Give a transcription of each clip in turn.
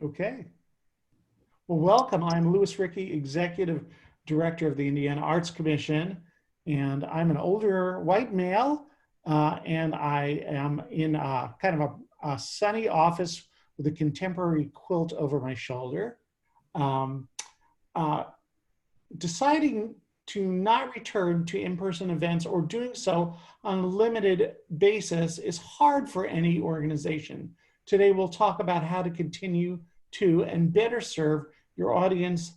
Okay. Well, welcome. I'm Louis Rickey, Executive Director of the Indiana Arts Commission, and I'm an older white male, and I am in kind of a sunny office with a contemporary quilt over my shoulder. Um, uh, Deciding to not return to in-person events or doing so on a limited basis is hard for any organization. Today, we'll talk about how to continue to and better serve your audiences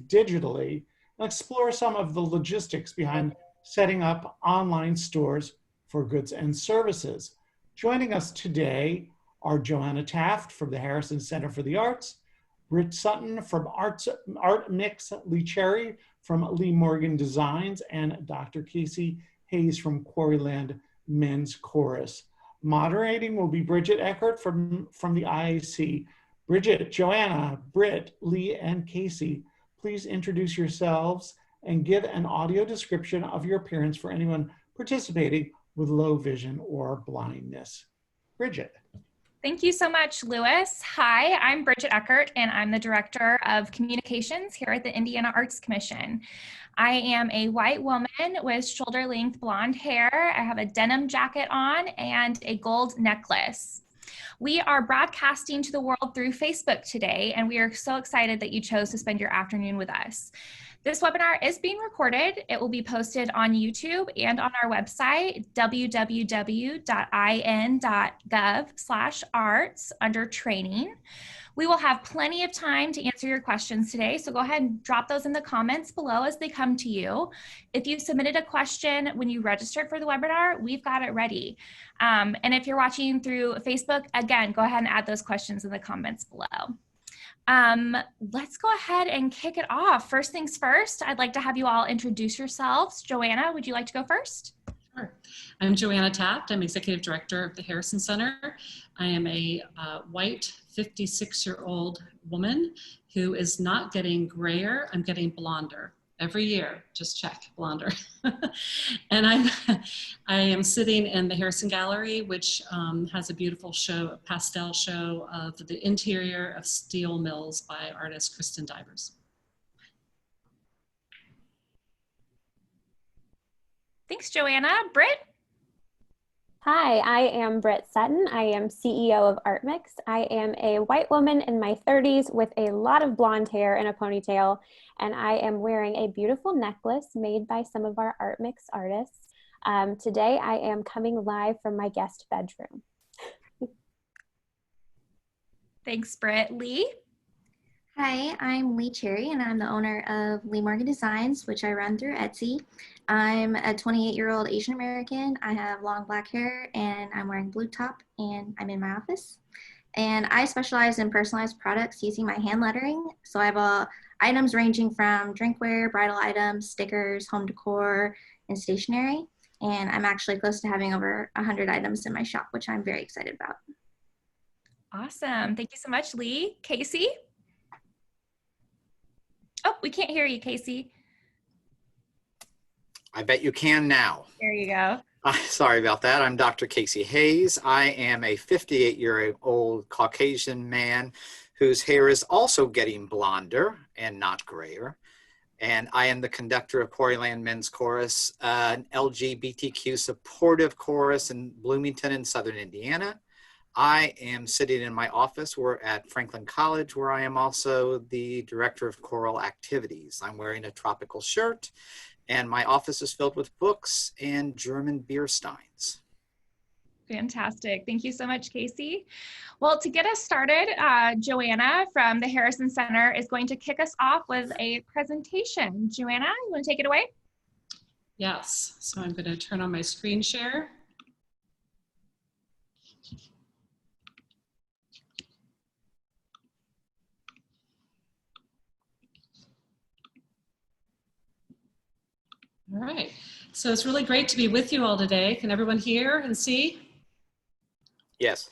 digitally and explore some of the logistics behind setting up online stores for goods and services. Joining us today are Joanna Taft from the Harrison Center for the Arts, Britt Sutton from Art Mix, Lee Cherry from Lee Morgan Designs, and Dr. Casey Hayes from Quarryland Men's Chorus. Moderating will be Bridget Eckert from the IAC. Bridget, Joanna, Britt, Lee, and Casey, please introduce yourselves and give an audio description of your appearance for anyone participating with low vision or blindness. Bridget. Thank you so much, Louis. Hi, I'm Bridget Eckert, and I'm the Director of Communications here at the Indiana Arts Commission. I am a white woman with shoulder-length blonde hair. I have a denim jacket on and a gold necklace. We are broadcasting to the world through Facebook today, and we are so excited that you chose to spend your afternoon with us. This webinar is being recorded. It will be posted on YouTube and on our website, www.in.gov/arts under training. We will have plenty of time to answer your questions today, so go ahead and drop those in the comments below as they come to you. If you submitted a question when you registered for the webinar, we've got it ready. And if you're watching through Facebook, again, go ahead and add those questions in the comments below. Let's go ahead and kick it off. First things first, I'd like to have you all introduce yourselves. Joanna, would you like to go first? Sure. I'm Joanna Taft. I'm Executive Director of the Harrison Center. I am a white 56-year-old woman who is not getting grayer, I'm getting blonder. Every year, just check, blonder. And I am sitting in the Harrison Gallery, which has a beautiful show, a pastel show of the interior of steel mills by artist Kristen Divers. Thanks, Joanna. Britt? Hi, I am Britt Sutton. I am CEO of Art Mix. I am a white woman in my 30s with a lot of blonde hair and a ponytail, and I am wearing a beautiful necklace made by some of our Art Mix artists. Today, I am coming live from my guest bedroom. Thanks, Britt. Lee? Hi, I'm Lee Cherry, and I'm the owner of Lee Morgan Designs, which I run through Etsy. I'm a 28-year-old Asian American. I have long black hair, and I'm wearing blue top, and I'm in my office. And I specialize in personalized products using my hand lettering. So I have items ranging from drinkware, bridal items, stickers, home decor, and stationery. And I'm actually close to having over 100 items in my shop, which I'm very excited about. Awesome. Thank you so much, Lee. Casey? Oh, we can't hear you, Casey. I bet you can now. There you go. Sorry about that. I'm Dr. Casey Hayes. I am a 58-year-old Caucasian man whose hair is also getting blonder and not grayer. And I am the conductor of Quarryland Men's Chorus, an LGBTQ supportive chorus in Bloomington in Southern Indiana. I am sitting in my office. We're at Franklin College, where I am also the director of choral activities. I'm wearing a tropical shirt, and my office is filled with books and German beer steins. Fantastic. Thank you so much, Casey. Well, to get us started, Joanna from the Harrison Center is going to kick us off with a presentation. Joanna, you want to take it away? Yes. So I'm going to turn on my screen share. All right, so it's really great to be with you all today. Can everyone hear and see? Yes.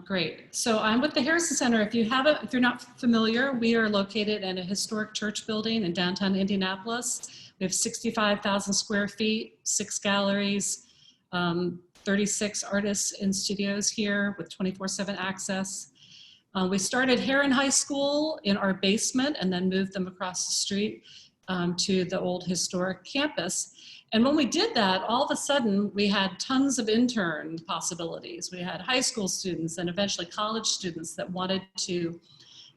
Great. So I'm with the Harrison Center. If you're not familiar, we are located in a historic church building in downtown Indianapolis. We have 65,000 square feet, 6 galleries, 36 artists in studios here with 24/7 access. We started here in high school in our basement and then moved them across the street to the old historic campus. And when we did that, all of a sudden we had tons of intern possibilities. We had high school students and eventually college students that wanted to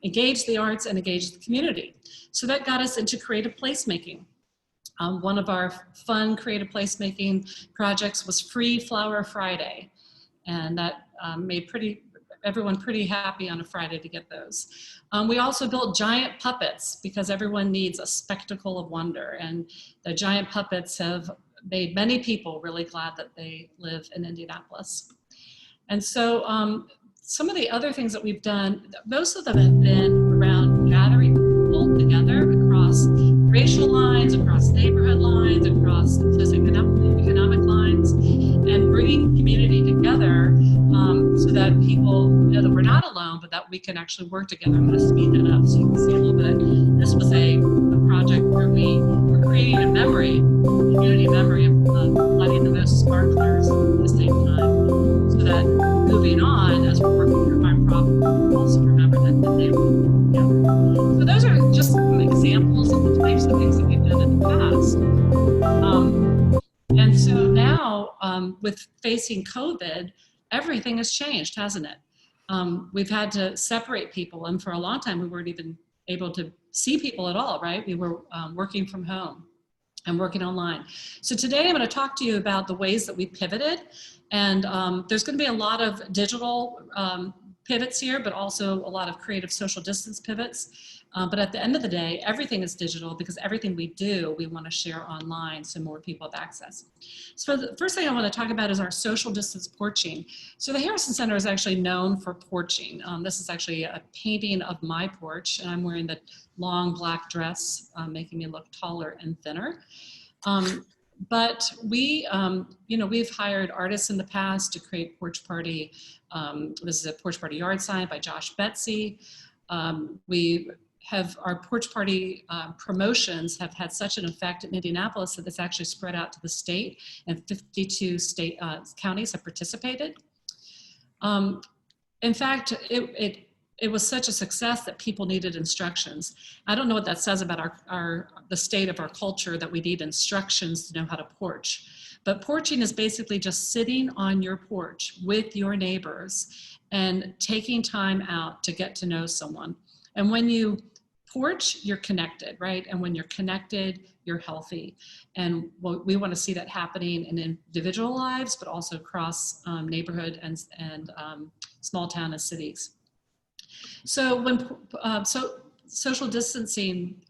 engage the arts and engage the community. So that got us into creative placemaking. One of our fun creative placemaking projects was Free Flower Friday. And that made everyone pretty happy on a Friday to get those. We also built giant puppets because everyone needs a spectacle of wonder. And the giant puppets have made many people really glad that they live in Indianapolis. And so some of the other things that we've done, most of them have been around gathering people together across racial lines, across neighborhood lines, across socioeconomic lines, and bringing community together so that people know that we're not alone, but that we can actually work together. I'm going to speed that up so you can see a little bit. This was a project where we were creating a memory, community memory of lighting the most sparklers at the same time, so that moving on as we're working through our problem, we'll also remember that they were together. So those are just some examples of the types of things that we've done in the past. And so now, with facing COVID, everything has changed, hasn't it? We've had to separate people, and for a long time we weren't even able to see people at all, right? We were working from home and working online. So today I'm going to talk to you about the ways that we pivoted, and there's going to be a lot of digital pivots here, but also a lot of creative social distance pivots. But at the end of the day, everything is digital because everything we do, we want to share online so more people have access. So the first thing I want to talk about is our social distance porching. So the Harrison Center is actually known for porching. This is actually a painting of my porch, and I'm wearing the long black dress, making me look taller and thinner. But we, we've hired artists in the past to create porch party. This is a porch party yard sign by Josh Betsy. We have our porch party promotions have had such an effect in Indianapolis that it's actually spread out to the state, and 52 state counties have participated. In fact, it was such a success that people needed instructions. I don't know what that says about the state of our culture, that we need instructions to know how to porch. But porching is basically just sitting on your porch with your neighbors and taking time out to get to know someone. And when you porch, you're connected, right? And when you're connected, you're healthy. And we want to see that happening in individual lives, but also across neighborhood and small town and cities. So when social distancing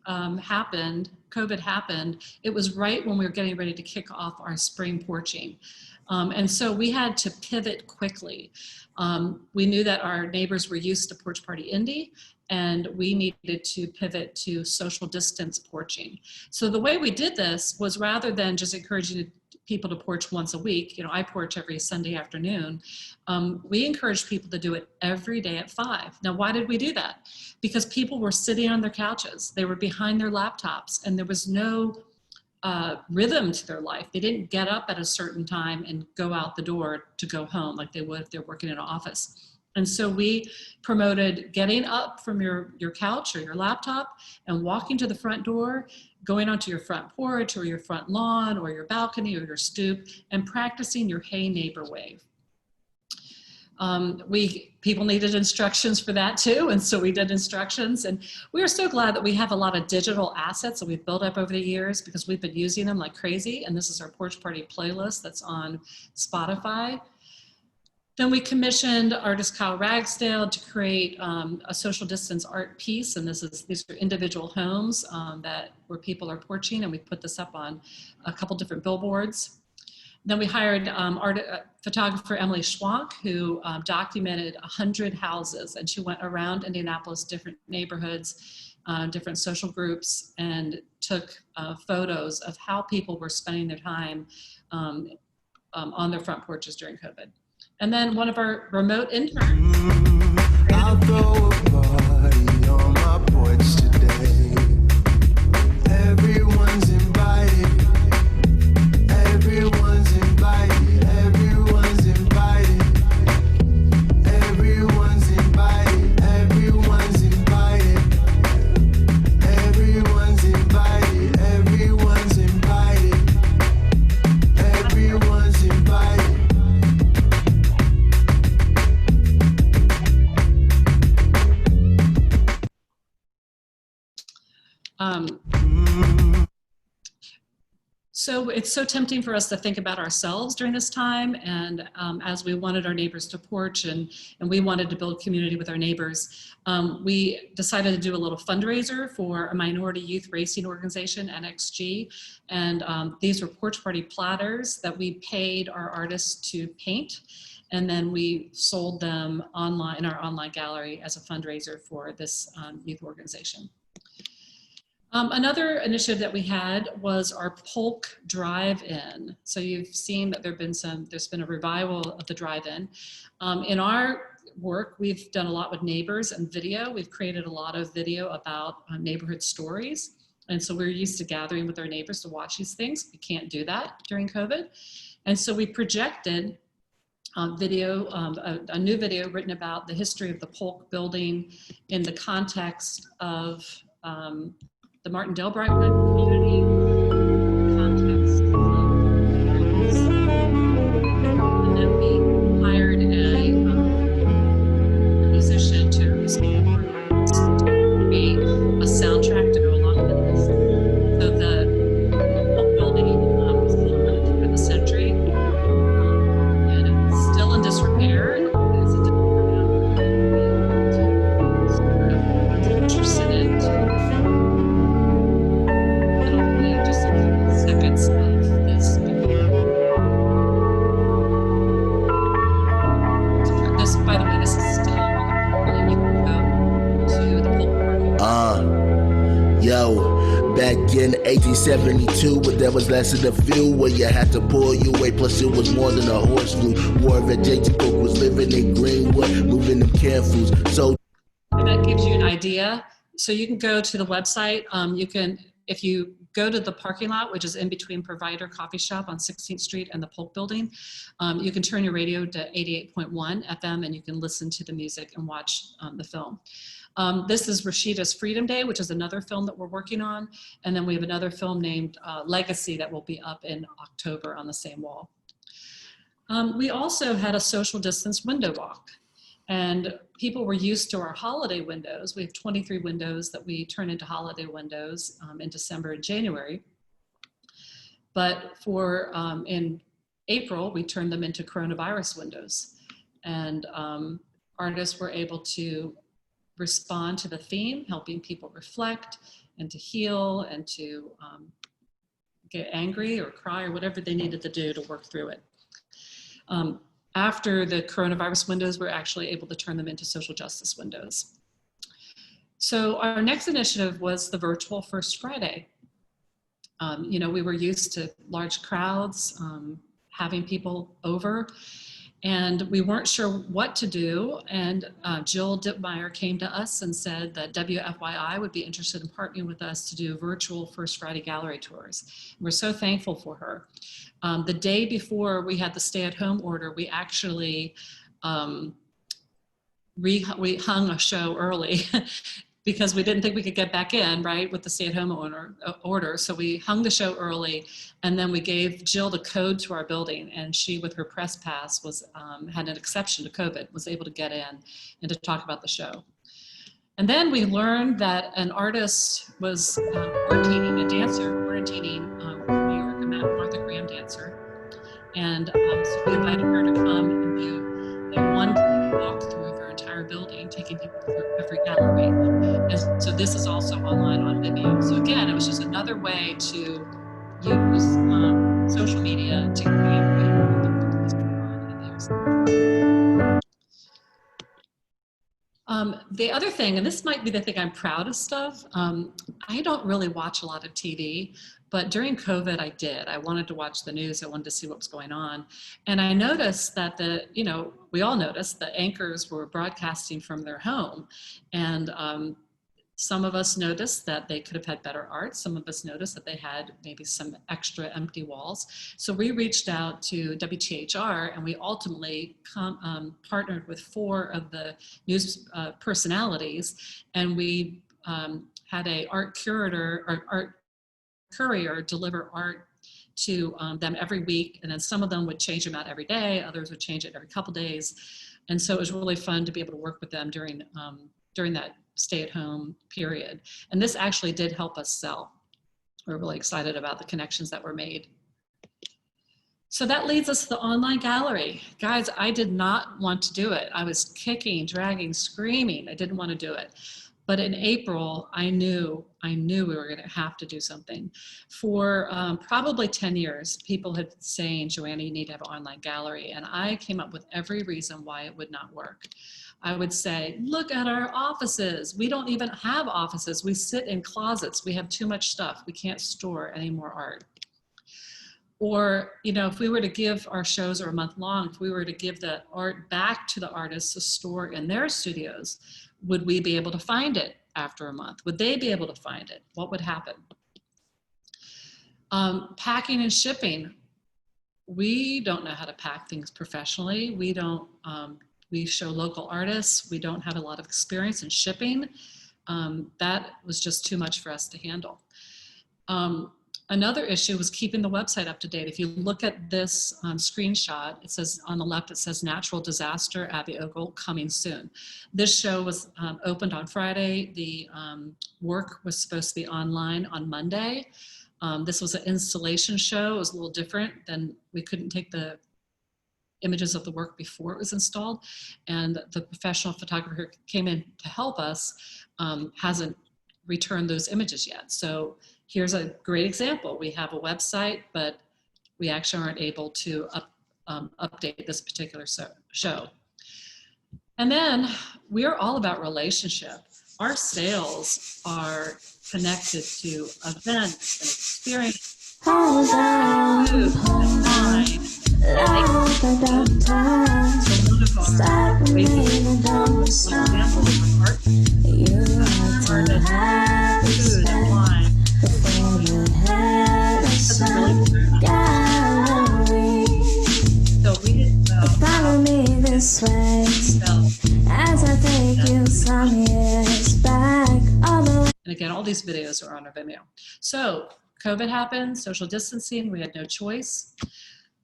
happened, COVID happened, it was right when we were getting ready to kick off our spring porching. And so we had to pivot quickly. We knew that our neighbors were used to Porch Party Indy, and we needed to pivot to social distance porching. So the way we did this was, rather than just encouraging people to porch once a week, I porch every Sunday afternoon, we encouraged people to do it every day at 5. Now, why did we do that? Because people were sitting on their couches, they were behind their laptops, and there was no rhythm to their life. They didn't get up at a certain time and go out the door to go home like they would if they're working in an office. And so we promoted getting up from your couch or your laptop and walking to the front door, going onto your front porch or your front lawn or your balcony or your stoop, and practicing your Hey Neighbor wave. People needed instructions for that too, and so we did instructions. And we are so glad that we have a lot of digital assets that we've built up over the years, because we've been using them like crazy. And this is our Porch Party playlist that's on Spotify. Then we commissioned artist Kyle Ragsdale to create a social distance art piece, and these are individual homes where people are porching, and we put this up on a couple different billboards. Then we hired photographer Emily Schwank, who documented 100 houses, and she went around Indianapolis, different neighborhoods, different social groups, and took photos of how people were spending their time on their front porches during COVID. And then one of our remote interns. I'll throw a party on my porch today. Everyone's invited. Everyone's invited. Everyone's invited. Everyone's invited. So it's so tempting for us to think about ourselves during this time. And as we wanted our neighbors to porch and we wanted to build community with our neighbors, we decided to do a little fundraiser for a minority youth racing organization, NXG. And these were porch party platters that we paid our artists to paint. And then we sold them online in our online gallery as a fundraiser for this youth organization. Another initiative that we had was our Polk DriveIn. So you've seen that there's been a revival of the drive-in. In our work, we've done a lot with neighbors and video. We've created a lot of video about neighborhood stories. And so we're used to gathering with our neighbors to watch these things. We can't do that during COVID. And so we projected a new video written about the history of the Polk building in the context of the Martindale Brightwood community, the context of and then we hired a musician to create a soundtrack to go along with this. So the Polk building was built at the turn of the century, and it's still in disrepair. It's a different interested in just a few seconds of this. This, by the way, this is still you can go to the Polk parking. Yo, back in 1872, but there was less than a few where you had to pull your weight. Plus, it was more than a horse flew. War of J.T. Cook was living in Greenwood, moving them carefools. So that gives you an idea. So you can go to the website. If you go to the parking lot, which is in between Provider Coffee Shop on 16th Street and the Polk building, you can turn your radio to 88.1 FM and you can listen to the music and watch the film. This is Rashida's Freedom Day, which is another film that we're working on. And then we have another film named Legacy that will be up in October on the same wall. We also had a social distance window walk. And people were used to our holiday windows. We have 23 windows that we turn into holiday windows in December and January. But in April, we turned them into coronavirus windows. And artists were able to respond to the theme, helping people reflect and to heal and to get angry or cry or whatever they needed to do to work through it. After the coronavirus windows, we're actually able to turn them into social justice windows. So our next initiative was the virtual First Friday. We were used to large crowds, having people over, and we weren't sure what to do. And Jill Dittmeyer came to us and said that WFYI would be interested in partnering with us to do virtual First Friday gallery tours. We're so thankful for her. The day before we had the stay-at-home order, we actually we hung a show early because we didn't think we could get back in, right, with the stay-at-home order. So we hung the show early, and then we gave Jill the code to our building, and she, with her press pass, had an exception to COVID, was able to get in and to talk about the show. And then we learned that an artist was quarantining, a dancer quarantining New York, a Martha Graham dancer. And so we invited her to come and do a one-day walk through of our entire building, taking people through every gallery. And so this is also online on Vimeo. So again, it was just another way to use social media to create what's going on in there. The other thing, and this might be the thing I'm proudest of, I don't really watch a lot of TV, but during COVID I did. I wanted to watch the news. I wanted to see what was going on. And I noticed that we all noticed the anchors were broadcasting from their home. And some of us noticed that they could have had better art. Some of us noticed that they had maybe some extra empty walls. So we reached out to WTHR, and we ultimately partnered with 4 of the news personalities, and we had a art curator or art courier deliver art to them every week, and then some of them would change them out every day, others would change it every couple days. And so it was really fun to be able to work with them during that stay-at-home period. And this actually did help us sell. We're really excited about the connections that were made. So that leads us to the online gallery. Guys, I did not want to do it. I was kicking, dragging, screaming. I didn't want to do it. But in April, I knew we were going to have to do something. For probably 10 years, people had been saying, Joanna, you need to have an online gallery. And I came up with every reason why it would not work. I would say, look at our offices. We don't even have offices. We sit in closets. We have too much stuff. We can't store any more art. Or, you know, if we were to give, our shows are a month long, if we were to give the art back to the artists to store in their studios, would we be able to find it after a month? Would they be able to find it? What would happen? Packing and shipping. We don't know how to pack things professionally. We don't, we show local artists. We don't have a lot of experience in shipping. That was just too much for us to handle. Another issue was keeping the website up to date. If you look at this screenshot, it says on the left, it says natural disaster, Abbey Ogle, coming soon. This show was opened on Friday. The work was supposed to be online on Monday. This was an installation show. It was a little different than, we couldn't take the images of the work before it was installed. And the professional photographer who came in to help us hasn't returned those images yet. So here's a great example. We have a website, but we actually aren't able to update this particular show. And then we're all about relationship. Our sales are connected to events and experiences, food and wine. So one of our ways of example of art, food and wine. So we didn't follow me this way as I take you some years back. And again, all these videos are on our Vimeo. So COVID happened, social distancing, we had no choice.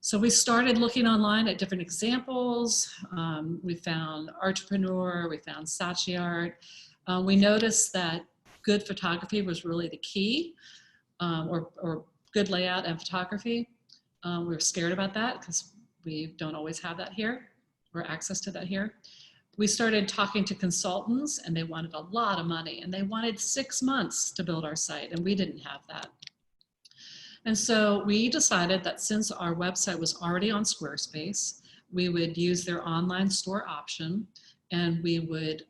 So we started looking online at different examples. We found Entrepreneur, we found Saatchi Art. We noticed that good photography was really the key, or good layout and photography. We were scared about that because we don't always have that here, or access to that here. We started talking to consultants and they wanted a lot of money and they wanted 6 months to build our site, and we didn't have that. And so we decided that since our website was already on Squarespace, we would use their online store option and we would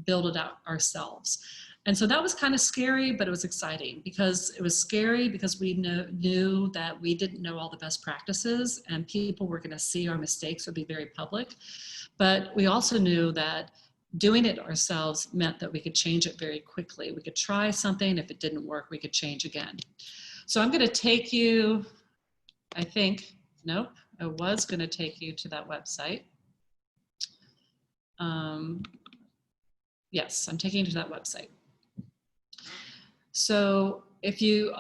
build it out ourselves. And so that was kind of scary, but it was exciting. Because it was scary because we knew that we didn't know all the best practices and people were gonna see our mistakes would be very public. But we also knew that doing it ourselves meant that we could change it very quickly. We could try something, if it didn't work, we could change again. So I'm gonna take you, I think, nope, I was gonna take you to that website. Yes, I'm taking you to that website. So if you,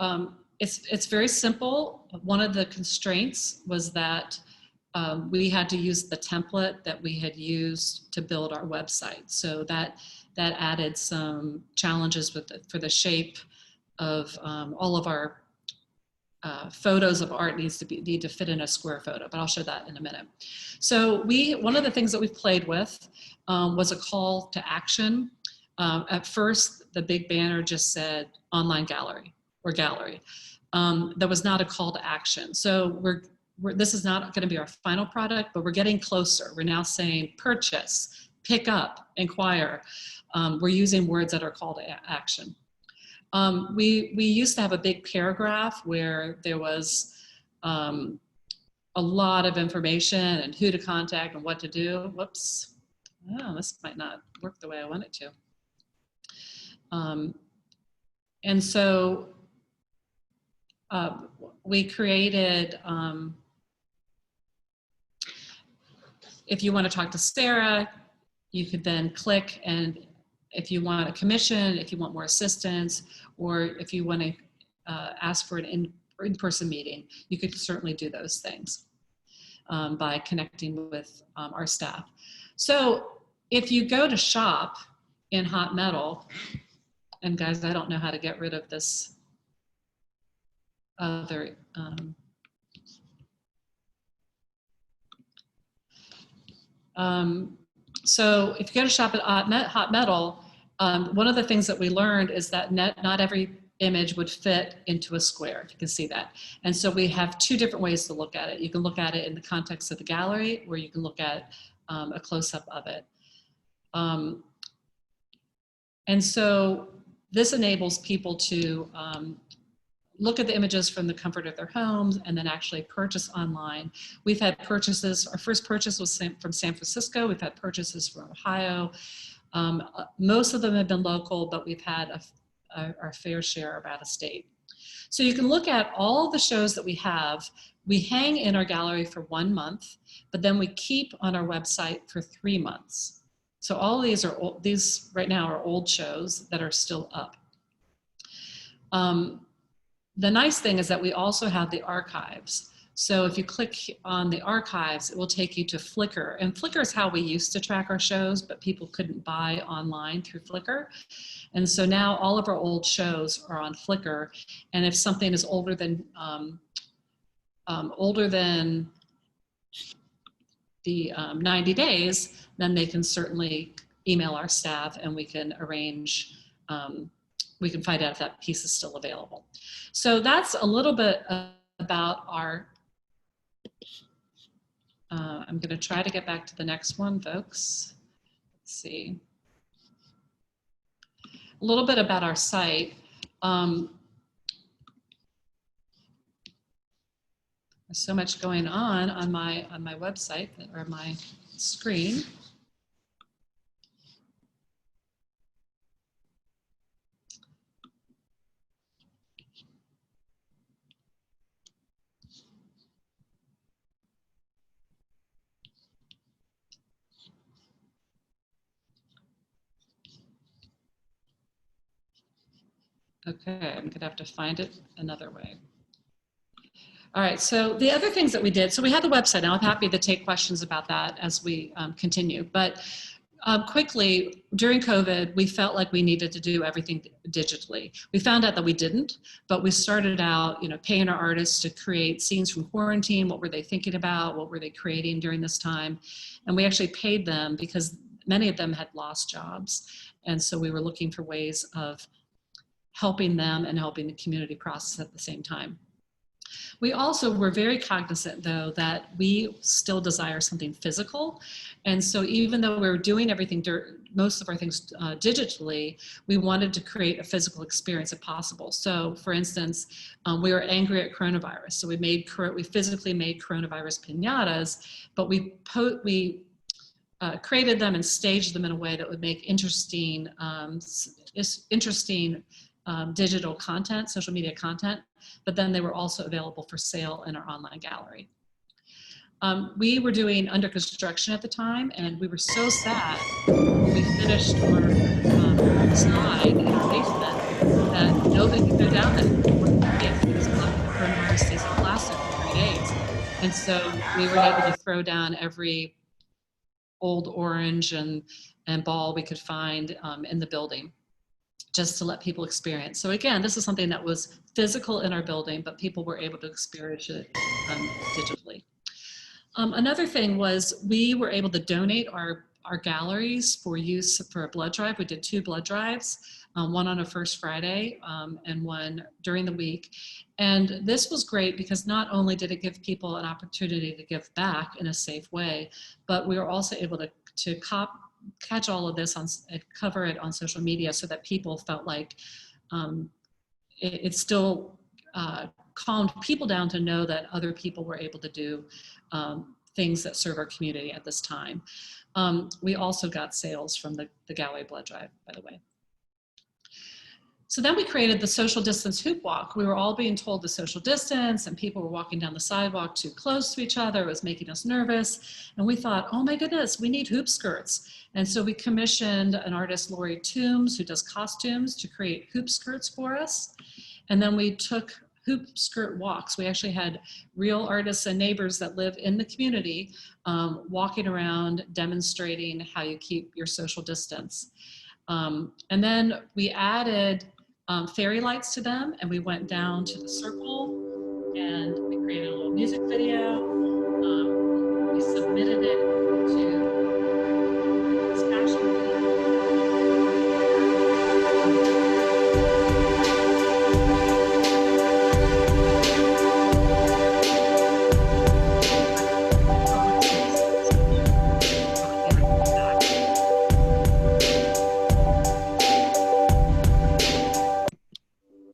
it's very simple. One of the constraints was that we had to use the template that we had used to build our website. So that added some challenges for the shape of all of our photos of art need to fit in a square photo, but I'll show that in a minute. So one of the things that we've played with was a call to action. At first, the big banner just said online gallery or gallery. There was not a call to action. So this is not going to be our final product, but we're getting closer. We're now saying purchase, pick up, inquire. We're using words that are call to action. We used to have a big paragraph where there was a lot of information and who to contact and what to do. Whoops, oh, this might not work the way I want it to. And so we created, if you want to talk to Sarah, you could then click, and if you want a commission, if you want more assistance, or if you want to ask for an in-person meeting, you could certainly do those things by connecting with our staff. So if you go to shop in hot metal. And guys, I don't know how to get rid of this other, so if you go to shop at Hot Metal, one of the things that we learned is that not every image would fit into a square. You can see that. And so we have two different ways to look at it. You can look at it in the context of the gallery, or you can look at a close-up of it. And so this enables people to look at the images from the comfort of their homes and then actually purchase online. We've had purchases, our first purchase was from San Francisco. We've had purchases from Ohio. Most of them have been local, but we've had our fair share of out of state. So you can look at all the shows that we have. We hang in our gallery for 1 month, but then we keep on our website for 3 months. So all of these are old, these right now are old shows that are still up. The nice thing is that we also have the archives. So if you click on the archives, it will take you to Flickr. And Flickr is how we used to track our shows, but people couldn't buy online through Flickr. And so now all of our old shows are on Flickr. And if something is older than the 90 days, then they can certainly email our staff and we can arrange, we can find out if that piece is still available. So that's a little bit about our, I'm gonna try to get back to the next one, folks. Let's see. A little bit about our site. There's so much going on my website or my screen. Okay, I'm gonna have to find it another way. All right, so the other things that we did, so we had the website, and I'm happy to take questions about that as we continue. But quickly, during COVID, we felt like we needed to do everything digitally. We found out that we didn't, but we started out, paying our artists to create scenes from quarantine. What were they thinking about? What were they creating during this time? And we actually paid them because many of them had lost jobs. And so we were looking for ways of helping them and helping the community process at the same time. We also were very cognizant, though, that we still desire something physical. And so even though we were doing everything, most of our things digitally, we wanted to create a physical experience if possible. So for instance, we were angry at coronavirus. So we physically made coronavirus piñatas, but we created them and staged them in a way that would make interesting digital content, social media content, but then they were also available for sale in our online gallery. We were doing under construction at the time, and we were so sad when we finished our slide in our basement that nobody could go down there because coronavirus stays in plastic for 3 days. And so we were able to throw down every old orange and ball we could find in the building, just to let people experience. So again, this is something that was physical in our building, but people were able to experience it digitally. Another thing was we were able to donate our galleries for use for a blood drive. We did 2 blood drives, one on a first Friday and one during the week. And this was great because not only did it give people an opportunity to give back in a safe way, but we were also able to catch all of this and cover it on social media so that people felt like it still calmed people down to know that other people were able to do things that serve our community at this time. We also got sales from the gallery blood drive, by the way. So then we created the social distance hoop walk. We were all being told to social distance and people were walking down the sidewalk too close to each other. It was making us nervous. And we thought, oh my goodness, we need hoop skirts. And so we commissioned an artist, Lori Toombs, who does costumes, to create hoop skirts for us. And then we took hoop skirt walks. We actually had real artists and neighbors that live in the community walking around demonstrating how you keep your social distance. And then we added fairy lights to them, and we went down to the circle and we created a little music video. We submitted it to this action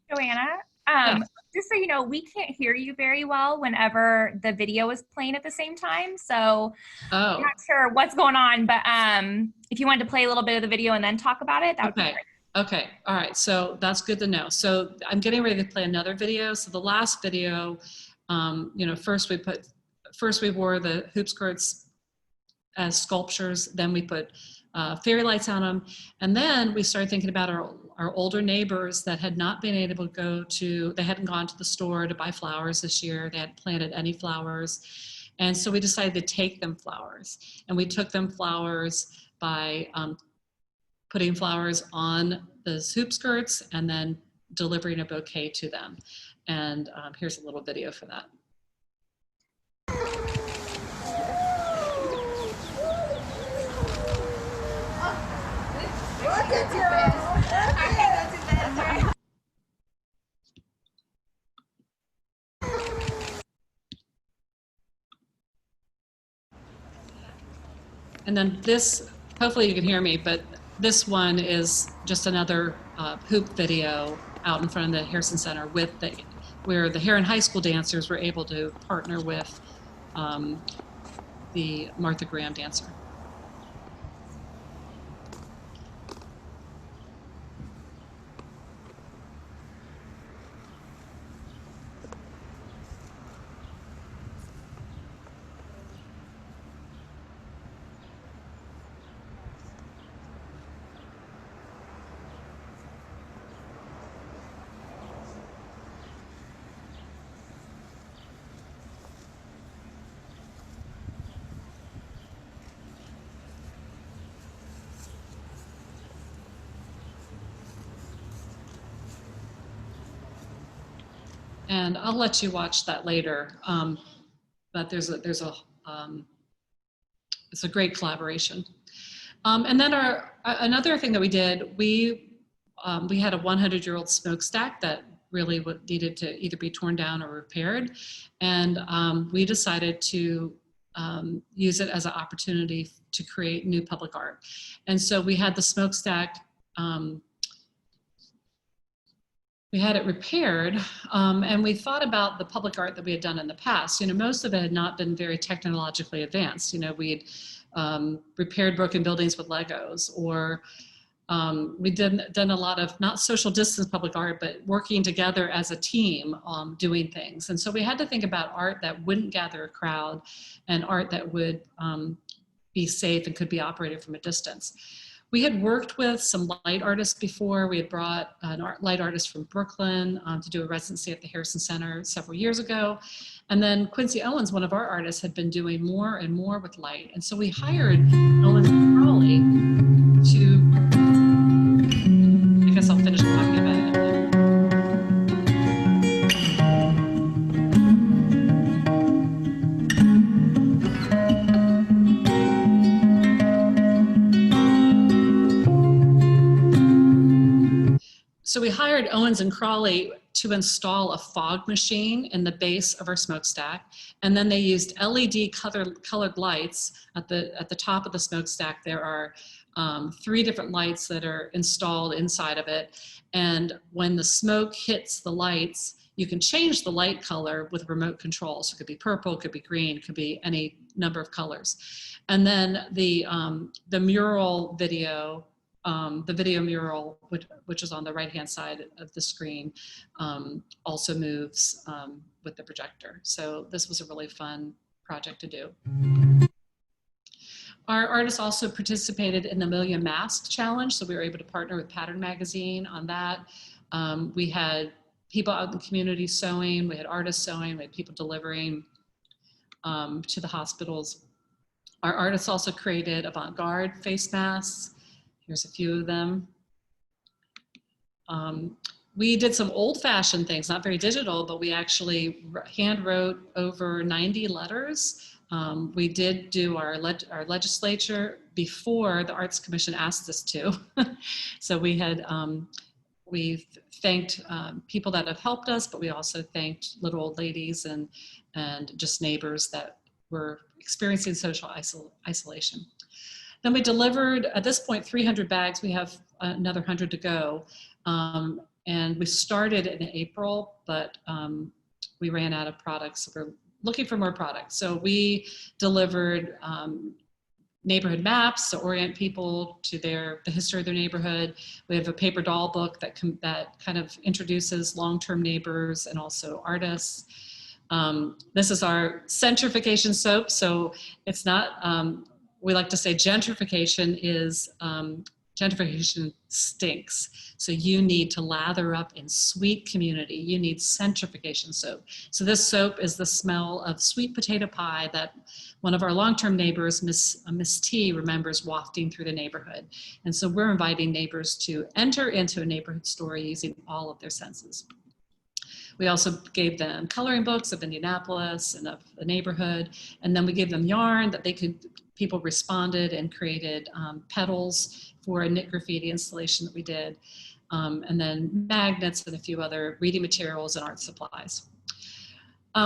Joanna, just so you know, we can't hear you very well whenever the video is playing at the same time. So I'm not sure what's going on, but if you wanted to play a little bit of the video and then talk about it, that would be great. Okay, all right, so that's good to know. So I'm getting ready to play another video. So the last video, you know, first we wore the hoop skirts as sculptures, then we put fairy lights on them, and then we started thinking about our older neighbors that had not been able to go to, they hadn't gone to the store to buy flowers this year, they hadn't planted any flowers, and so we decided to take them flowers, and we took them flowers by putting flowers on the hoop skirts and then delivering a bouquet to them. And here's a little video for that. And then this, hopefully you can hear me, but this one is just another hoop video out in front of the Harrison Center with where the Heron High School dancers were able to partner with the Martha Graham dancer. And I'll let you watch that later. But it's a great collaboration. And then another thing that we did, we had a 100-year-old smokestack that really needed to either be torn down or repaired. And we decided to use it as an opportunity to create new public art. And so we had the smokestack, we had it repaired, and we thought about the public art that we had done in the past. You know, most of it had not been very technologically advanced. You know, we'd repaired broken buildings with Legos, or we'd done a lot of not social distance public art, but working together as a team doing things. And so we had to think about art that wouldn't gather a crowd and art that would be safe and could be operated from a distance. We had worked with some light artists before. We had brought an light artist from Brooklyn to do a residency at the Harrison Center several years ago. And then Quincy Owens, one of our artists, had been doing more and more with light. And so we hired Owens and Crowley to, I guess I'll finish talking about it. So we hired Owens and Crawley to install a fog machine in the base of our smokestack. And then they used LED colored lights at the top of the smokestack. There are 3 different lights that are installed inside of it. And when the smoke hits the lights, you can change the light color with remote control. So it could be purple, it could be green, it could be any number of colors. And then the mural video, the video mural, which is on the right-hand side of the screen, also moves with the projector. So this was a really fun project to do. Our artists also participated in the Million Mask Challenge, so we were able to partner with Pattern Magazine on that. We had people out in the community sewing, we had artists sewing, we had people delivering to the hospitals. Our artists also created avant-garde face masks. Here's a few of them. We did some old-fashioned things, not very digital, but we actually hand wrote over 90 letters. We did do our legislature before the Arts Commission asked us to. So we had, we thanked people that have helped us, but we also thanked little old ladies and just neighbors that were experiencing social isolation. Then we delivered, at this point, 300 bags. We have another 100 to go. And we started in April, but we ran out of products. So we're looking for more products. So we delivered neighborhood maps to orient people to the history of their neighborhood. We have a paper doll book that kind of introduces long-term neighbors and also artists. This is our centrifugation soap. So it's not, we like to say gentrification is, gentrification stinks. So you need to lather up in sweet community. You need centrifugation soap. So this soap is the smell of sweet potato pie that one of our long-term neighbors, Miss T, remembers wafting through the neighborhood. And so we're inviting neighbors to enter into a neighborhood store using all of their senses. We also gave them coloring books of Indianapolis and of the neighborhood. And then we gave them yarn that people responded and created petals for a knit graffiti installation that we did. And then magnets and a few other reading materials and art supplies.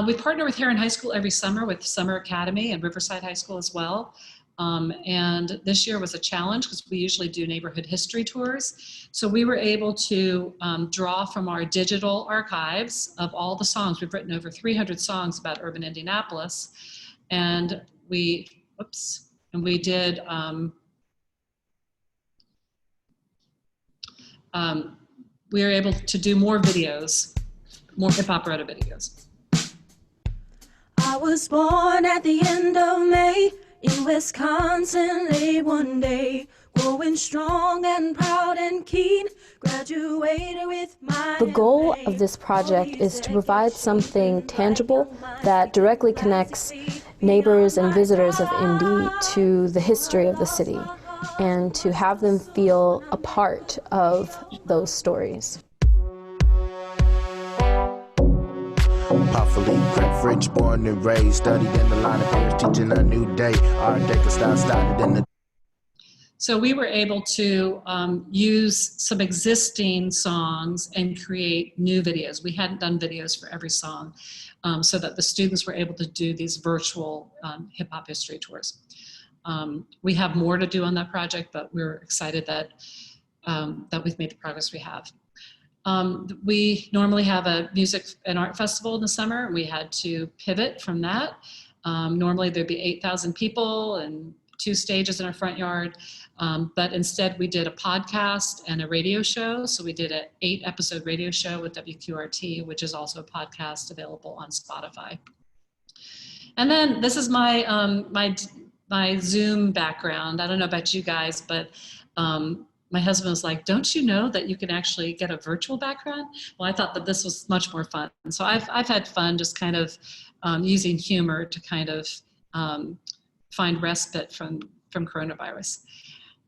We partner with Heron High School every summer with Summer Academy and Riverside High School as well. And this year was a challenge because we usually do neighborhood history tours. So we were able to draw from our digital archives of all the songs. We've written over 300 songs about urban Indianapolis. And we did, we were able to do more videos, more hip opera videos. I was born at the end of May in Wisconsin late one day, growing strong and proud and keen, graduated with my The goal of this project is to provide something tangible that directly connects neighbors and visitors of Indy to the history of the city and to have them feel a part of those stories. Puffily, Crep Rich, born and raised, studied in the line of Paris, teaching a new day. Art Deco style started in the. So we were able to use some existing songs and create new videos. We hadn't done videos for every song, so that the students were able to do these virtual hip hop history tours. We have more to do on that project, but we're excited that, that we've made the progress we have. We normally have a music and art festival in the summer. We had to pivot from that. Normally there'd be 8,000 people and 2 stages in our front yard. But instead we did a podcast and a radio show. So we did an 8-episode radio show with WQRT, which is also a podcast available on Spotify. And then this is my, my Zoom background. I don't know about you guys, but my husband was like, don't you know that you can actually get a virtual background? Well, I thought that this was much more fun. So I've had fun just kind of using humor to kind of find respite from coronavirus.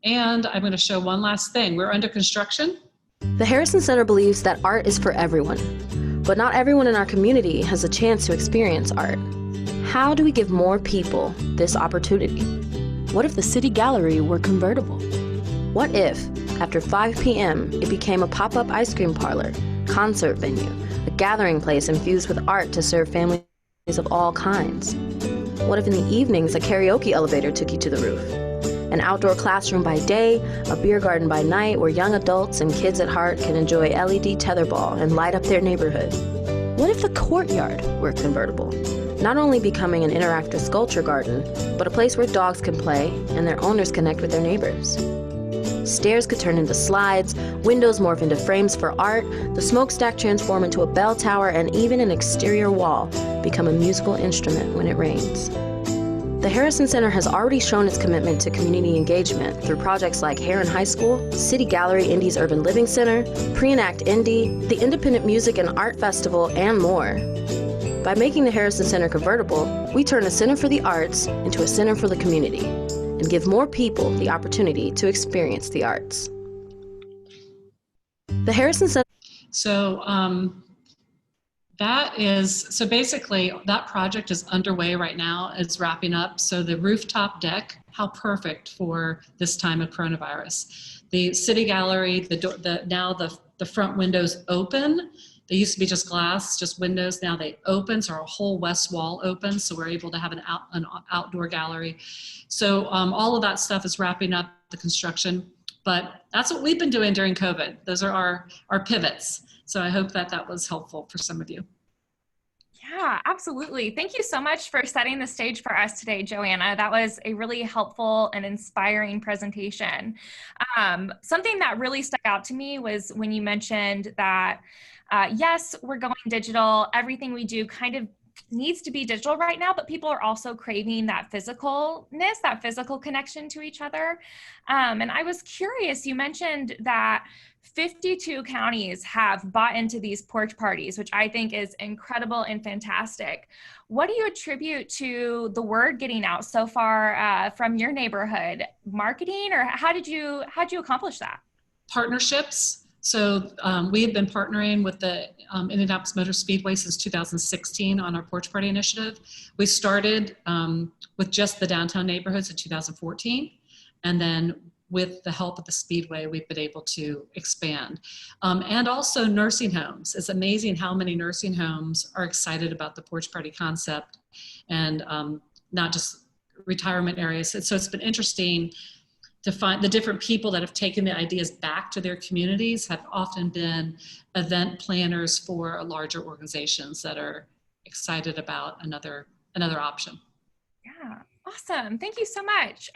And I'm going to show one last thing. We're under construction. The Harrison Center believes that art is for everyone, but not everyone in our community has a chance to experience art. How do we give more people this opportunity? What if the city gallery were convertible? What if, after 5 p.m., it became a pop-up ice cream parlor, concert venue, a gathering place infused with art to serve families of all kinds? What if in the evenings, a karaoke elevator took you to the roof? An outdoor classroom by day, a beer garden by night where young adults and kids at heart can enjoy LED tetherball and light up their neighborhood? What if the courtyard were convertible? Not only becoming an interactive sculpture garden, but a place where dogs can play and their owners connect with their neighbors. Stairs could turn into slides, windows morph into frames for art, the smokestack transform into a bell tower, and even an exterior wall become a musical instrument when it rains. The Harrison Center has already shown its commitment to community engagement through projects like Heron High School, City Gallery Indy's Urban Living Center, Pre-Enact Indy, the Independent Music and Art Festival, and more. By making the Harrison Center convertible, we turn a center for the arts into a center for the community. and give more people the opportunity to experience the arts. The Harrison Center. So basically that project is underway right now. It's wrapping up. So the rooftop deck, how perfect for this time of coronavirus. The city gallery, the front windows open. They used to be just glass, just windows. Now they open, so our whole west wall opens, so we're able to have an outdoor gallery. So all of that stuff is wrapping up the construction. But that's what we've been doing during COVID. Those are our pivots. So I hope that was helpful for some of you. Yeah, absolutely. Thank you so much for setting the stage for us today, Joanna. That was a really helpful and inspiring presentation. Something that really stuck out to me was when you mentioned that, yes, we're going digital. Everything we do kind of needs to be digital right now, but people are also craving that physicalness, that physical connection to each other. And I was curious, you mentioned that 52 counties have bought into these porch parties, which I think is incredible and fantastic. What do you attribute to the word getting out so far from your neighborhood? Marketing, or how did you accomplish that? Partnerships. So we have been partnering with the Indianapolis Motor Speedway since 2016 on our porch party initiative. We started with just the downtown neighborhoods in 2014, and then with the help of the Speedway, we've been able to expand. And also nursing homes. It's amazing how many nursing homes are excited about the porch party concept, and not just retirement areas. So it's been interesting to find the different people that have taken the ideas back to their communities have often been event planners for larger organizations that are excited about another option. Yeah, awesome. Thank you so much.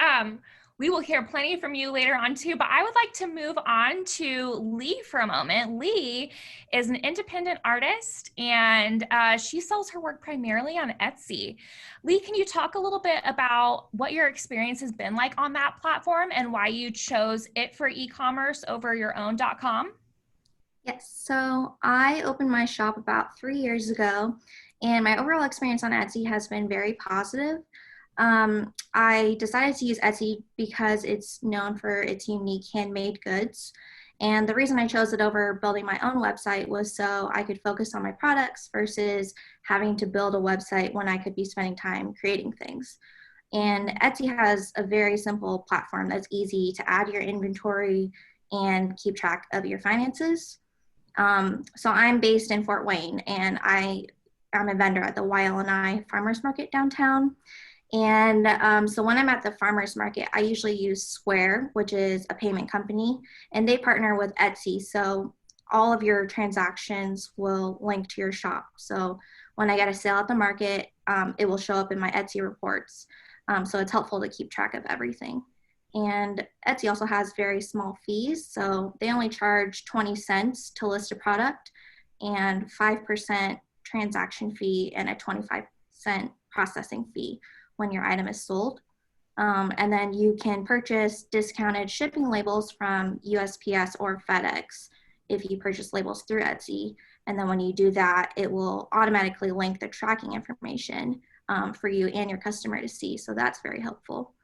We will hear plenty from you later on too, but I would like to move on to Lee for a moment. Lee is an independent artist, and she sells her work primarily on Etsy. Lee, can you talk a little bit about what your experience has been like on that platform and why you chose it for e-commerce over your own .com? Yes, so I opened my shop about 3 years ago, and my overall experience on Etsy has been very positive. I decided to use Etsy because it's known for its unique handmade goods. And the reason I chose it over building my own website was so I could focus on my products versus having to build a website when I could be spending time creating things. And Etsy has a very simple platform that's easy to add your inventory and keep track of your finances. So I'm based in Fort Wayne, and I'm a vendor at the YLNI Farmers Market downtown. And so when I'm at the farmer's market, I usually use Square, which is a payment company, and they partner with Etsy. So all of your transactions will link to your shop. So when I get a sale at the market, it will show up in my Etsy reports. So it's helpful to keep track of everything. And Etsy also has very small fees. So they only charge 20 cents to list a product, and 5% transaction fee and a 25-cent processing fee when your item is sold. And then you can purchase discounted shipping labels from USPS or FedEx if you purchase labels through Etsy. And then when you do that, it will automatically link the tracking information for you and your customer to see. So that's very helpful.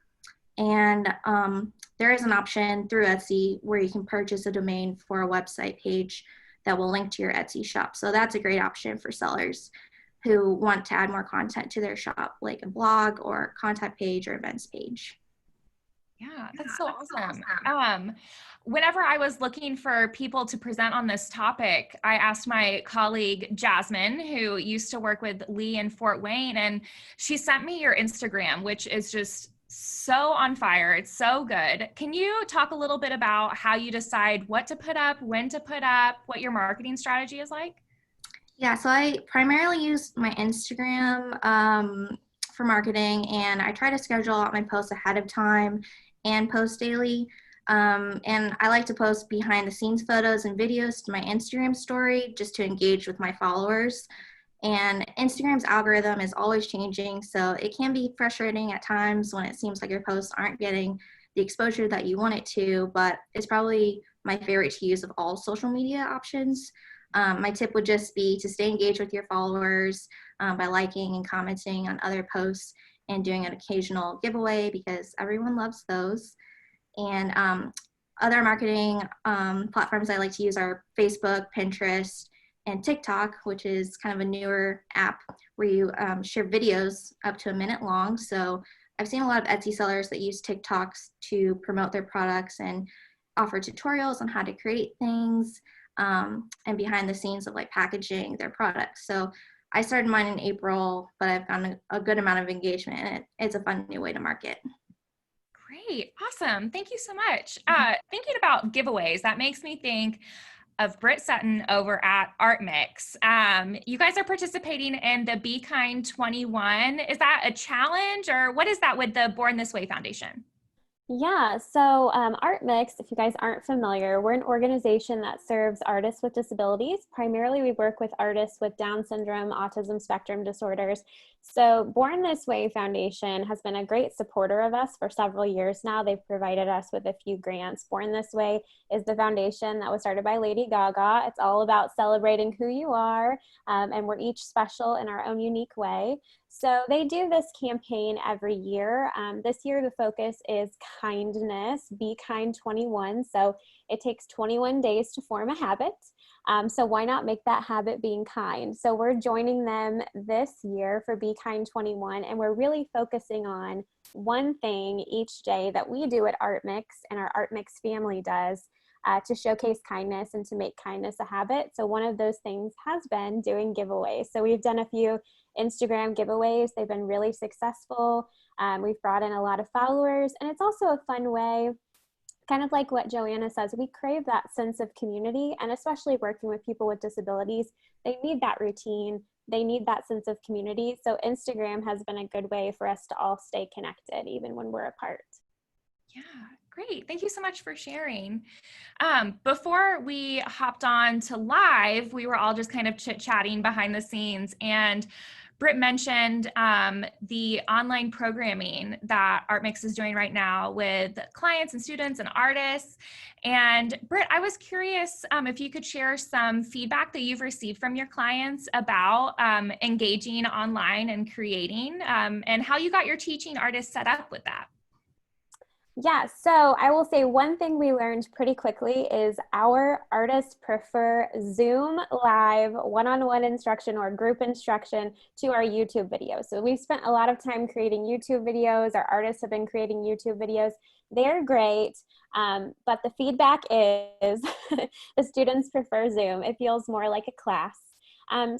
And there is an option through Etsy where you can purchase a domain for a website page that will link to your Etsy shop. So that's a great option for sellers who want to add more content to their shop, like a blog or contact page or events page. Yeah, that's so awesome. Whenever I was looking for people to present on this topic, I asked my colleague Jasmine, who used to work with Lee in Fort Wayne, and she sent me your Instagram, which is just so on fire. It's so good. Can you talk a little bit about how you decide what to put up, when to put up, what your marketing strategy is like? Yeah, so I primarily use my Instagram for marketing, and I try to schedule out my posts ahead of time and post daily. And I like to post behind the scenes photos and videos to my Instagram story just to engage with my followers. And Instagram's algorithm is always changing, so it can be frustrating at times when it seems like your posts aren't getting the exposure that you want it to, but it's probably my favorite to use of all social media options. My tip would just be to stay engaged with your followers by liking and commenting on other posts, and doing an occasional giveaway because everyone loves those. And other marketing platforms I like to use are Facebook, Pinterest, and TikTok, which is kind of a newer app where you share videos up to a minute long. So I've seen a lot of Etsy sellers that use TikToks to promote their products and offer tutorials on how to create things and behind the scenes of like packaging their products. So I started mine in April, but I've gotten a good amount of engagement, and it's a fun new way to market. Great. Awesome. Thank you so much. Thinking about giveaways, that makes me think of Britt Sutton over at ArtMix. You guys are participating in the Be Kind 21. Is that a challenge, or what is that with the Born This Way Foundation? Yeah, so ArtMix, if you guys aren't familiar, we're an organization that serves artists with disabilities. Primarily, we work with artists with Down syndrome, autism spectrum disorders. So Born This Way Foundation has been a great supporter of us for several years now. They've provided us with a few grants. Born This Way is the foundation that was started by Lady Gaga. It's all about celebrating who you are, and we're each special in our own unique way. So they do this campaign every year. This year, the focus is kindness, Be Kind 21. So it takes 21 days to form a habit. So why not make that habit being kind? So we're joining them this year for Be Kind 21, and we're really focusing on one thing each day that we do at ArtMix and our ArtMix family does to showcase kindness and to make kindness a habit. So one of those things has been doing giveaways. So we've done a few Instagram giveaways. They've been really successful. We've brought in a lot of followers, and it's also a fun way, kind of like what Joanna says, we crave that sense of community, and especially working with people with disabilities, they need that routine. They need that sense of community. So Instagram has been a good way for us to all stay connected, even when we're apart. Yeah, great. Thank you so much for sharing. Before we hopped on to live, we were all just kind of chit-chatting behind the scenes, and Britt mentioned the online programming that ArtMix is doing right now with clients and students and artists. And Britt, I was curious if you could share some feedback that you've received from your clients about engaging online and creating, and how you got your teaching artists set up with that. Yeah, so I will say one thing we learned pretty quickly is our artists prefer Zoom live one-on-one instruction or group instruction to our YouTube videos. So we've spent a lot of time creating YouTube videos. Our artists have been creating YouTube videos. They're great, but the feedback is the students prefer Zoom. It feels more like a class.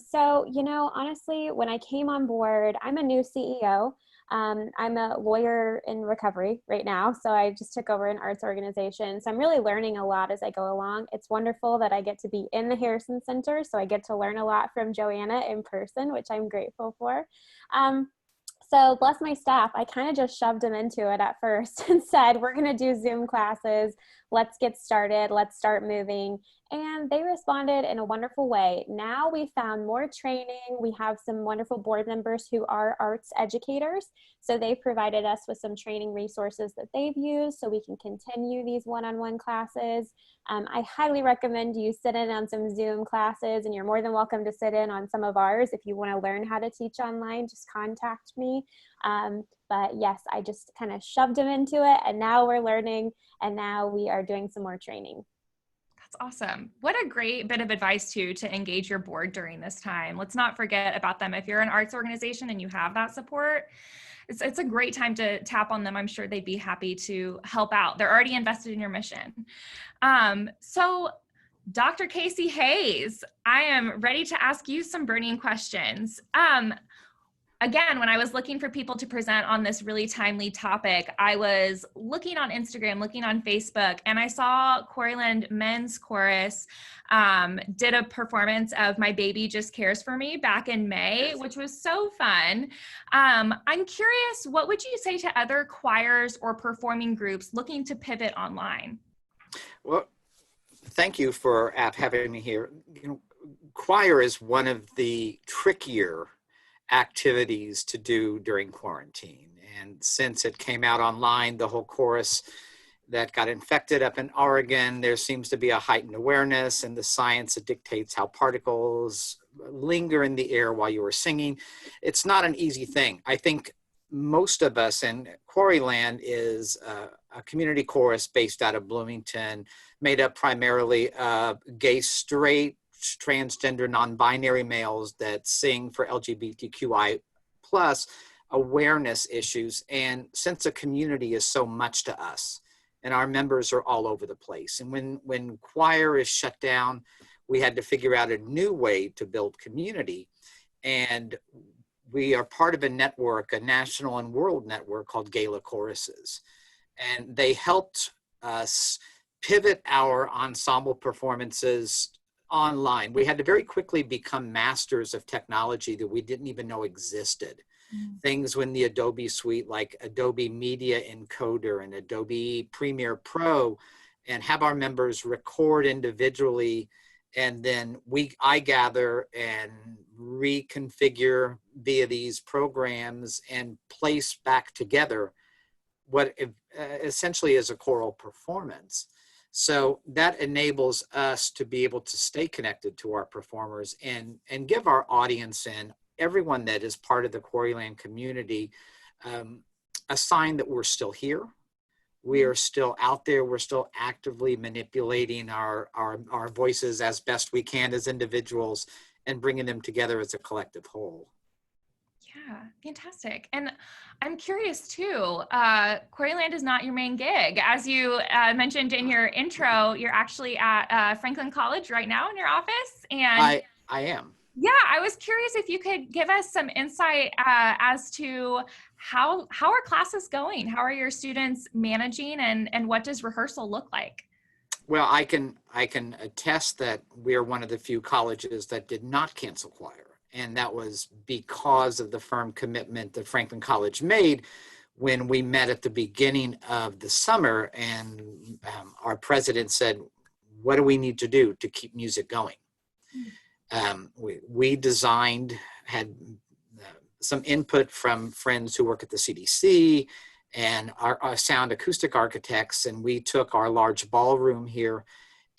So, you know, honestly, when I came on board, I'm a new CEO. I'm a lawyer in recovery right now, so I just took over an arts organization. So I'm really learning a lot as I go along. It's wonderful that I get to be in the Harrison Center, so I get to learn a lot from Joanna in person, which I'm grateful for. So bless my staff, I kind of just shoved them into it at first and said, we're going to do Zoom classes. Let's get started. Let's start moving. And they responded in a wonderful way. Now we found more training. We have some wonderful board members who are arts educators. So they provided us with some training resources that they've used so we can continue these one-on-one classes. I highly recommend you sit in on some Zoom classes, and you're more than welcome to sit in on some of ours. If you want to learn how to teach online, just contact me. But yes, I just kind of shoved them into it, and now we're learning, and now we are doing some more training. That's awesome. What a great bit of advice to engage your board during this time. Let's not forget about them. If you're an arts organization and you have that support, it's a great time to tap on them. I'm sure they'd be happy to help out. They're already invested in your mission. So Dr. Casey Hayes, I am ready to ask you some burning questions. Again, when I was looking for people to present on this really timely topic, I was looking on Instagram, looking on Facebook, and I saw Quarryland Men's Chorus did a performance of My Baby Just Cares for Me back in May, which was so fun. I'm curious, what would you say to other choirs or performing groups looking to pivot online? Well, thank you for having me here. You know, choir is one of the trickier activities to do during quarantine. And since it came out online, the whole chorus that got infected up in Oregon, there seems to be a heightened awareness and the science that dictates how particles linger in the air while you are singing. It's not an easy thing. I think most of us, and Quarryland is a community chorus based out of Bloomington, made up primarily of gay, straight, transgender, non-binary males that sing for LGBTQI plus awareness issues. And since a community is so much to us, and our members are all over the place, and when choir is shut down, we had to figure out a new way to build community. And we are part of a network, a national and world network called Gala Choruses. And they helped us pivot our ensemble performances online. We had to very quickly become masters of technology that we didn't even know existed. Things in the Adobe suite like Adobe Media Encoder and Adobe Premiere Pro, and have our members record individually. And then I gather and reconfigure via these programs and place back together what essentially is a choral performance. So that enables us to be able to stay connected to our performers and give our audience and everyone that is part of the Quarryland community a sign that we're still here. We are still out there. We're still actively manipulating our voices as best we can as individuals and bringing them together as a collective whole. Yeah, fantastic. And I'm curious too, Quarryland is not your main gig. As you mentioned in your intro, you're actually at Franklin College right now in your office. And I am. Yeah, I was curious if you could give us some insight as to how are classes going? How are your students managing, and what does rehearsal look like? Well, I can attest that we are one of the few colleges that did not cancel choir. And that was because of the firm commitment that Franklin College made when we met at the beginning of the summer, and our president said, what do we need to do to keep music going? We designed, had some input from friends who work at the CDC and our sound acoustic architects, and we took our large ballroom here,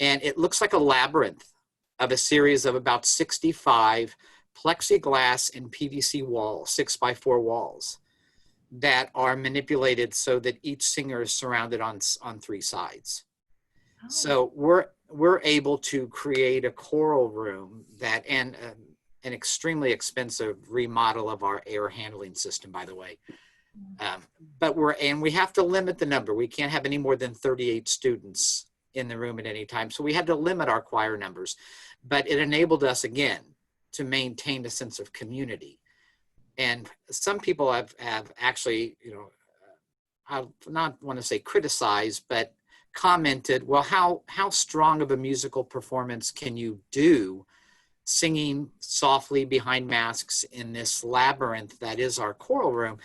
and it looks like a labyrinth of a series of about 65 plexiglass and PVC walls, 6x4 walls that are manipulated so that each singer is surrounded on 3 sides. Oh. So we're able to create a choral room that, and an extremely expensive remodel of our air handling system, by the way. But we have to limit the number. We can't have any more than 38 students in the room at any time. So we had to limit our choir numbers, but it enabled us again to maintain a sense of community. And some people have actually, I not want to say criticized, but commented, well, how strong of a musical performance can you do singing softly behind masks in this labyrinth that is our choral room?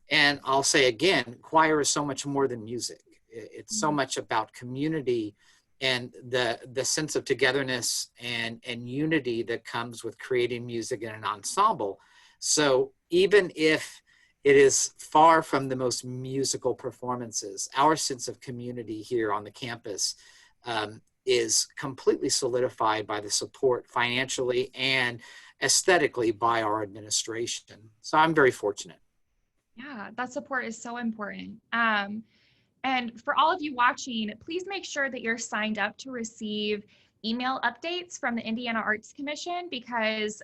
And I'll say again, choir is so much more than music. It's so much about community and the sense of togetherness and unity that comes with creating music in an ensemble. So even if it is far from the most musical performances, our sense of community here on the campus is completely solidified by the support financially and aesthetically by our administration. So I'm very fortunate. Yeah, that support is so important. And for all of you watching, please make sure that you're signed up to receive email updates from the Indiana Arts Commission, because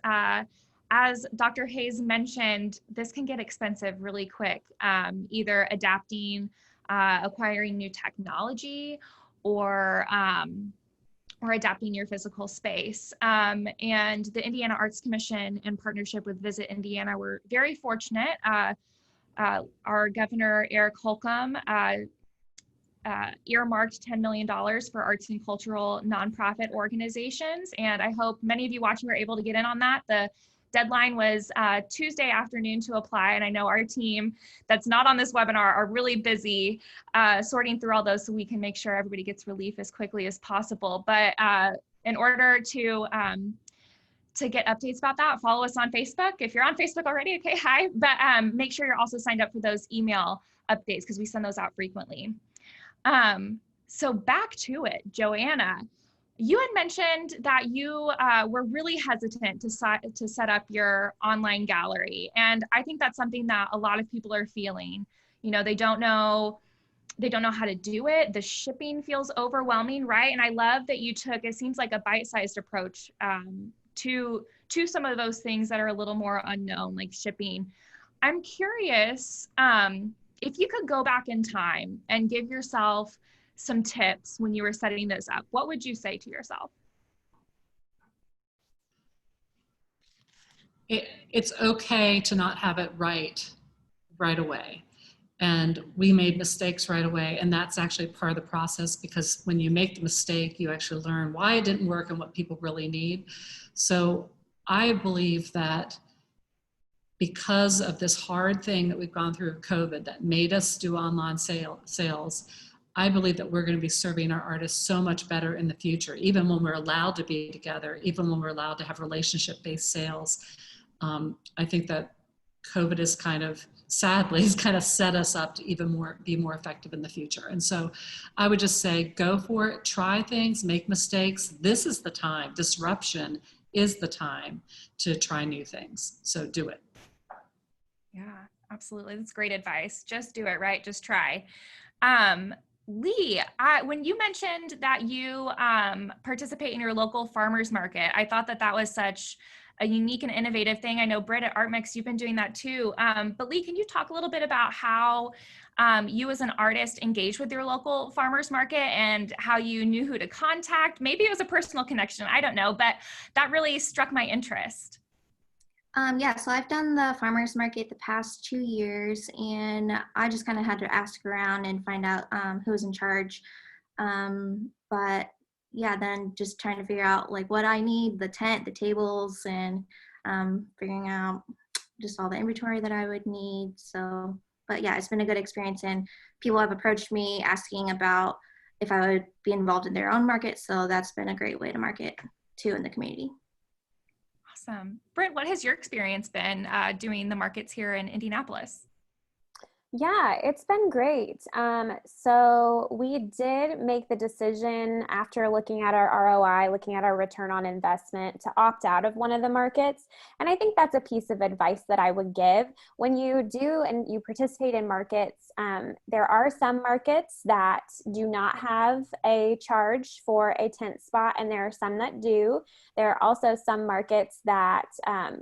as Dr. Hayes mentioned, this can get expensive really quick, either adapting, acquiring new technology, or adapting your physical space. And the Indiana Arts Commission, in partnership with Visit Indiana, we're very fortunate. Our Governor, Eric Holcomb, earmarked $10 million for arts and cultural nonprofit organizations. And I hope many of you watching are able to get in on that. The deadline was Tuesday afternoon to apply. And I know our team that's not on this webinar are really busy sorting through all those so we can make sure everybody gets relief as quickly as possible. But in order to get updates about that, follow us on Facebook. If you're on Facebook already, okay, hi. But make sure you're also signed up for those email updates, because we send those out frequently. So back to it, Joanna, You had mentioned that you were really hesitant to set up your online gallery. And I think that's something that a lot of people are feeling. You know, they don't know how to do it. The shipping feels overwhelming, right? And I love that you took, it seems like a bite-sized approach to some of those things that are a little more unknown, like shipping. I'm curious if you could go back in time and give yourself some tips when you were setting this up, what would you say to yourself? It's okay to not have it right away. And we made mistakes right away. And that's actually part of the process, because when you make the mistake, you actually learn why it didn't work and what people really need. So I believe that because of this hard thing that we've gone through with COVID that made us do online sales, I believe that we're going to be serving our artists so much better in the future, even when we're allowed to be together, even when we're allowed to have relationship-based sales. I think that COVID is sadly has kind of set us up to be more effective in the future. And so I would just say, go for it, try things, make mistakes. This is the time. Disruption is the time to try new things. So do it. Yeah, absolutely. That's great advice. Just do it, right? Just try. Lee, when you mentioned that you participate in your local farmers market, I thought that was such a unique and innovative thing. I know Britt at ArtMix, you've been doing that too. But Lee, can you talk a little bit about how you as an artist engaged with your local farmers market and how you knew who to contact? Maybe it was a personal connection, I don't know, but that really struck my interest. Yeah, so I've done the farmers market the past 2 years, and I just kind of had to ask around and find out who was in charge. But yeah, then just trying to figure out like what I need, the tent, the tables, and figuring out just all the inventory that I would need. So, but yeah, it's been a good experience, and people have approached me asking about if I would be involved in their own market. So that's been a great way to market too in the community. Awesome. Britt, what has your experience been doing the markets here in Indianapolis? Yeah, it's been great. So we did make the decision after looking at our ROI, looking at our return on investment, to opt out of one of the markets. And I think that's a piece of advice that I would give. When you do and you participate in markets, there are some markets that do not have a charge for a tent spot, and there are some that do. There are also some markets that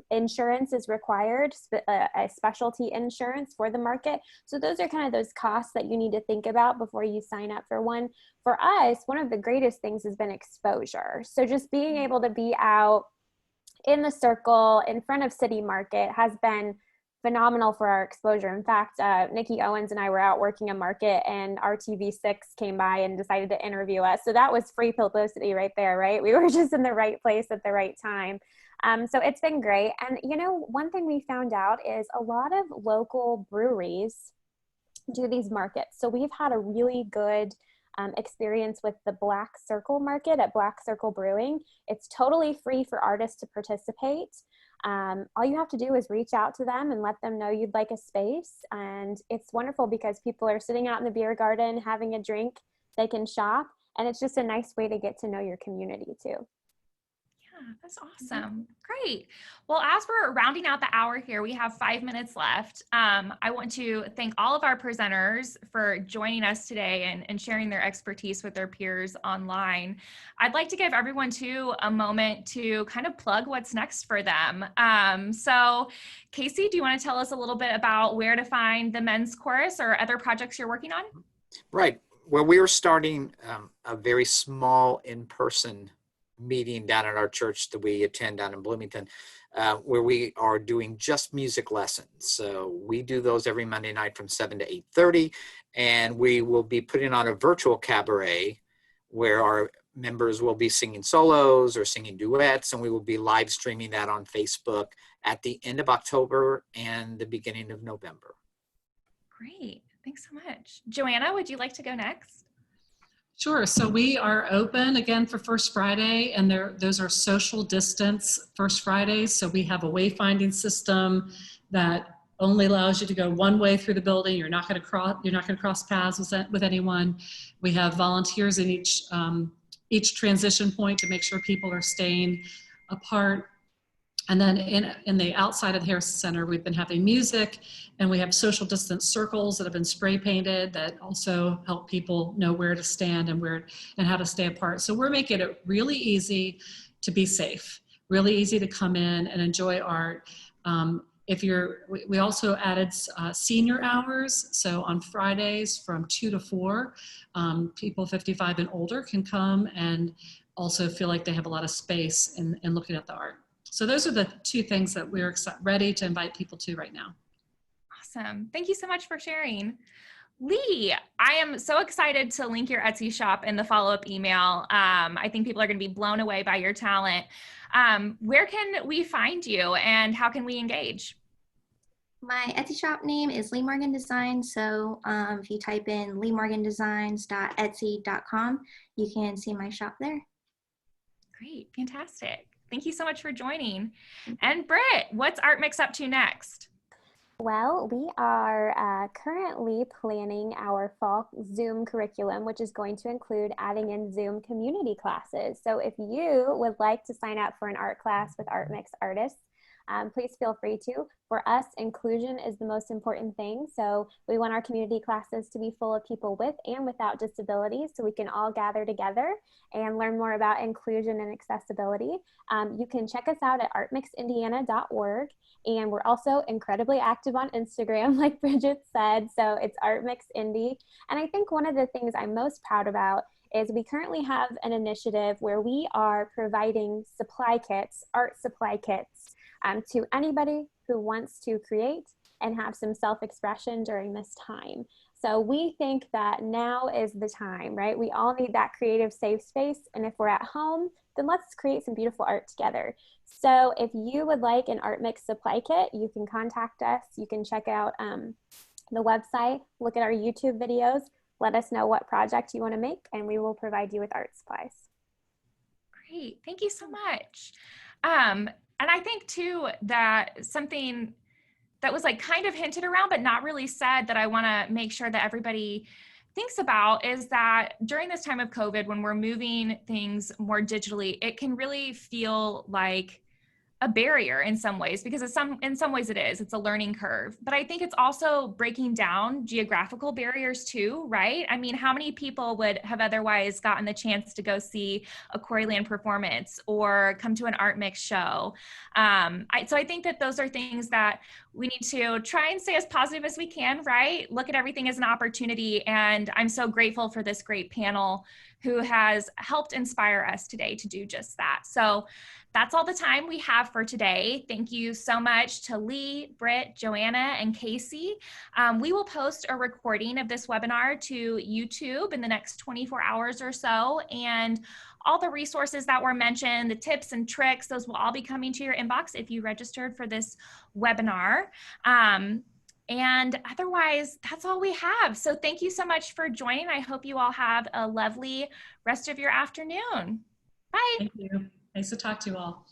insurance is required, a specialty insurance for the market. So those are kind of those costs that you need to think about before you sign up for one. For us, one of the greatest things has been exposure. So just being able to be out in the circle in front of City Market has been phenomenal for our exposure. In fact, Nikki Owens and I were out working a market, and RTV6 came by and decided to interview us. So that was free publicity right there, right? We were just in the right place at the right time. So it's been great. And you know, one thing we found out is a lot of local breweries do these markets. So we've had a really good experience with the Black Circle Market at Black Circle Brewing. It's totally free for artists to participate. All you have to do is reach out to them and let them know you'd like a space. And it's wonderful because people are sitting out in the beer garden having a drink, they can shop, and it's just a nice way to get to know your community too. Yeah, that's awesome. Great. Well, as we're rounding out the hour here, we have 5 minutes left. I want to thank all of our presenters for joining us today and sharing their expertise with their peers online. I'd like to give everyone too a moment to kind of plug what's next for them. So Casey, do you want to tell us a little bit about where to find the men's chorus or other projects you're working on? Right. Well, we are starting a very small in-person meeting down at our church that we attend down in Bloomington, where we are doing just music lessons. So we do those every Monday night from 7 to 8:30, and we will be putting on a virtual cabaret where our members will be singing solos or singing duets, and we will be live streaming that on Facebook at the end of October and the beginning of November. Great. Thanks so much. Joanna, would you like to go next? Sure. So we are open again for First Friday, and those are social distance First Fridays. So we have a wayfinding system that only allows you to go one way through the building. You're not going to cross paths with anyone. We have volunteers in each each transition point to make sure people are staying apart. And then in the outside of the Harrison Center, we've been having music, and we have social distance circles that have been spray painted that also help people know where to stand and how to stay apart. So we're making it really easy to be safe, really easy to come in and enjoy art. We also added senior hours. So on Fridays from 2 to 4, people 55 and older can come and also feel like they have a lot of space in looking at the art. So those are the two things that we're ready to invite people to right now. Awesome. Thank you so much for sharing. Lee, I am so excited to link your Etsy shop in the follow-up email. I think people are going to be blown away by your talent. Where can we find you and how can we engage? My Etsy shop name is Lee Morgan Design. So if you type in leemorgandesigns.etsy.com, you can see my shop there. Great, fantastic. Thank you so much for joining. And Britt, what's ArtMix up to next? Well, we are currently planning our fall Zoom curriculum, which is going to include adding in Zoom community classes. So if you would like to sign up for an art class with ArtMix artists, please feel free to. For us, inclusion is the most important thing. So we want our community classes to be full of people with and without disabilities so we can all gather together and learn more about inclusion and accessibility. You can check us out at artmixindiana.org. And we're also incredibly active on Instagram, like Bridget said. So it's artmixindy. And I think one of the things I'm most proud about is we currently have an initiative where we are providing supply kits, art supply kits, to anybody who wants to create and have some self-expression during this time. So we think that now is the time, right? We all need that creative safe space. And if we're at home, then let's create some beautiful art together. So if you would like an ArtMix supply kit, you can contact us. You can check out the website, look at our YouTube videos, let us know what project you want to make, and we will provide you with art supplies. Great, thank you so much. And I think too that something that was like kind of hinted around but not really said that I want to make sure that everybody thinks about is that during this time of COVID, when we're moving things more digitally, it can really feel like a barrier in some ways, because in some ways it's a learning curve. But I think it's also breaking down geographical barriers too, right? I mean, how many people would have otherwise gotten the chance to go see a Quarryland performance or come to an ArtMix show? So I think that those are things that we need to try and stay as positive as we can, right? Look at everything as an opportunity. And I'm so grateful for this great panel who has helped inspire us today to do just that. So that's all the time we have for today. Thank you so much to Lee, Britt, Joanna, and Casey. We will post a recording of this webinar to YouTube in the next 24 hours or so. And all the resources that were mentioned, the tips and tricks, those will all be coming to your inbox if you registered for this webinar. And otherwise, that's all we have. So thank you so much for joining. I hope you all have a lovely rest of your afternoon. Bye. Thank you. Nice to talk to you all.